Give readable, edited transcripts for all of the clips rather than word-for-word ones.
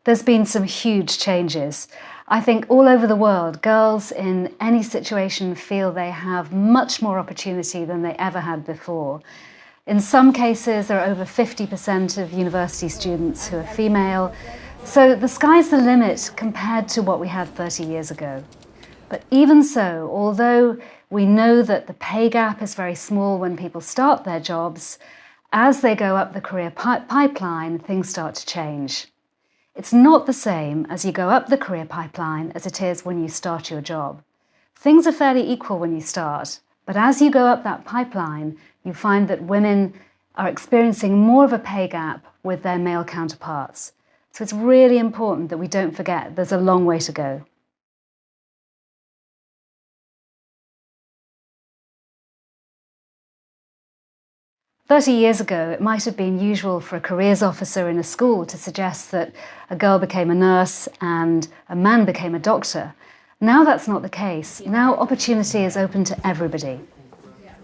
There's been some huge changes. I think all over the world, girls in any situation feel they have much more opportunity than they ever had before. In some cases, there are over 50% of university students who are female. So the sky's the limit compared to what we had 30 years ago. But even so, although we know that the pay gap is very small when people start their jobs, as they go up the career pipeline, things start to change. It's not the same as you go up the career pipeline as it is when you start your job. Things are fairly equal when you start, but as you go up that pipeline, you find that women are experiencing more of a pay gap with their male counterparts. So it's really important that we don't forget there's a long way to go. "30 years ago, it might have been usual for a careers officer in a school to suggest that a girl became a nurse and a man became a doctor. Now that's not the case. Now opportunity is open to everybody.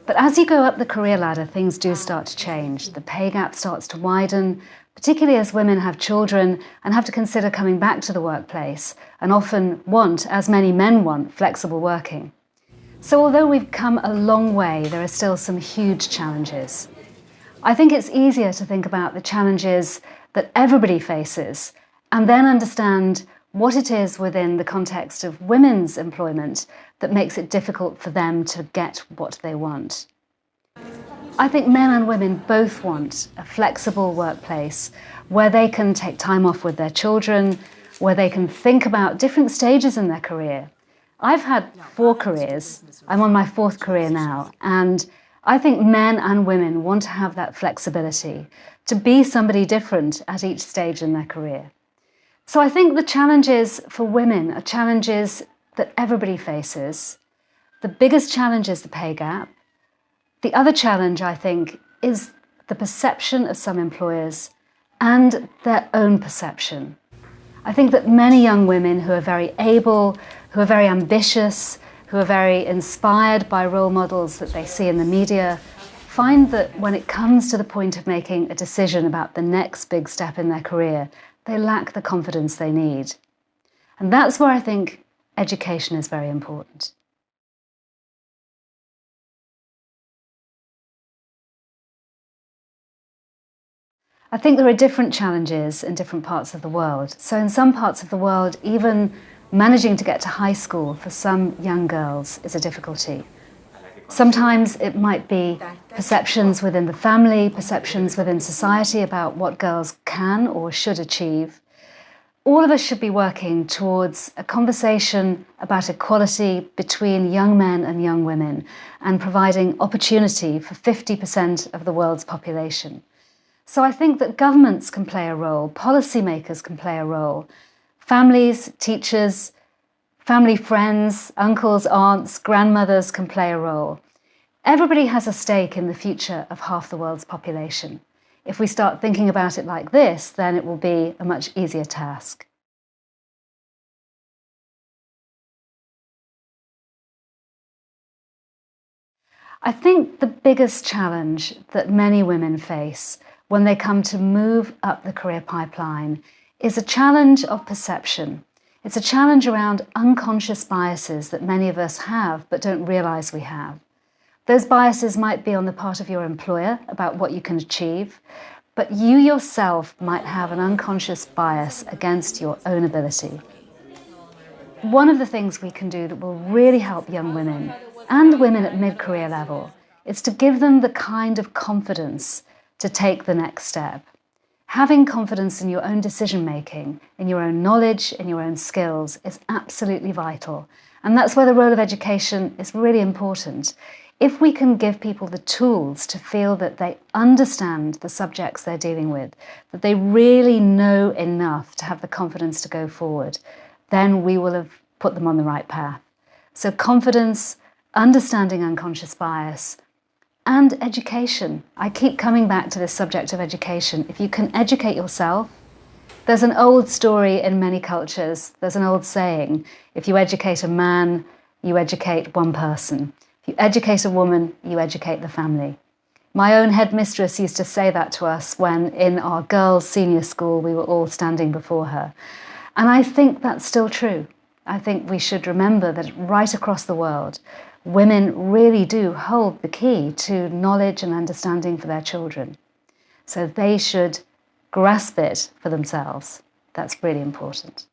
But as you go up the career ladder, things do start to change. The pay gap starts to widen, particularly as women have children and have to consider coming back to the workplace and often want, as many men want, flexible working. So although we've come a long way, there are still some huge challenges. I think it's easier to think about the challenges that everybody faces and then understand what it is within the context of women's employment that makes it difficult for them to get what they want. I think men and women both want a flexible workplace where they can take time off with their children, where they can think about different stages in their career. I've had 4 careers. I'm on my 4th career now, and I think men and women want to have that flexibility to be somebody different at each stage in their career. So I think the challenges for women are challenges that everybody faces. The biggest challenge is the pay gap. The other challenge, I think, is the perception of some employers and their own perception. I think that many young women who are very able, who are very ambitious, who are very inspired by role models that they see in the media, find that when it comes to the point of making a decision about the next big step in their career, they lack the confidence they need. And that's where I think education is very important. I think there are different challenges in different parts of the world. So in some parts of the world, even managing to get to high school for some young girls is a difficulty. Sometimes it might be perceptions within the family, perceptions within society about what girls can or should achieve. All of us should be working towards a conversation about equality between young men and young women and providing opportunity for 50% of the world's population. So I think that governments can play a role, policymakers can play a role, families, teachers, family friends, uncles, aunts, grandmothers can play a role. Everybody has a stake in the future of half the world's population. If we start thinking about it like this, then it will be a much easier task. I think the biggest challenge that many women face when they come to move up the career pipeline is a challenge of perception. It's a challenge around unconscious biases that many of us have but don't realize we have. Those biases might be on the part of your employer about what you can achieve, but you yourself might have an unconscious bias against your own ability. One of the things we can do that will really help young women and women at mid-career level is to give them the kind of confidence to take the next step. Having confidence in your own decision-making, in your own knowledge, in your own skills is absolutely vital. And that's where the role of education is really important. If we can give people the tools to feel that they understand the subjects they're dealing with, that they really know enough to have the confidence to go forward, then we will have put them on the right path. So confidence, understanding unconscious bias, and education. I keep coming back to this subject of education. If you can educate yourself, there's an old story in many cultures, there's an old saying, if you educate a man, you educate one person. If you educate a woman, you educate the family. My own headmistress used to say that to us when in our girls' senior school we were all standing before her. And I think that's still true. I think we should remember that right across the world, women really do hold the key to knowledge and understanding for their children. So they should grasp it for themselves. That's really important.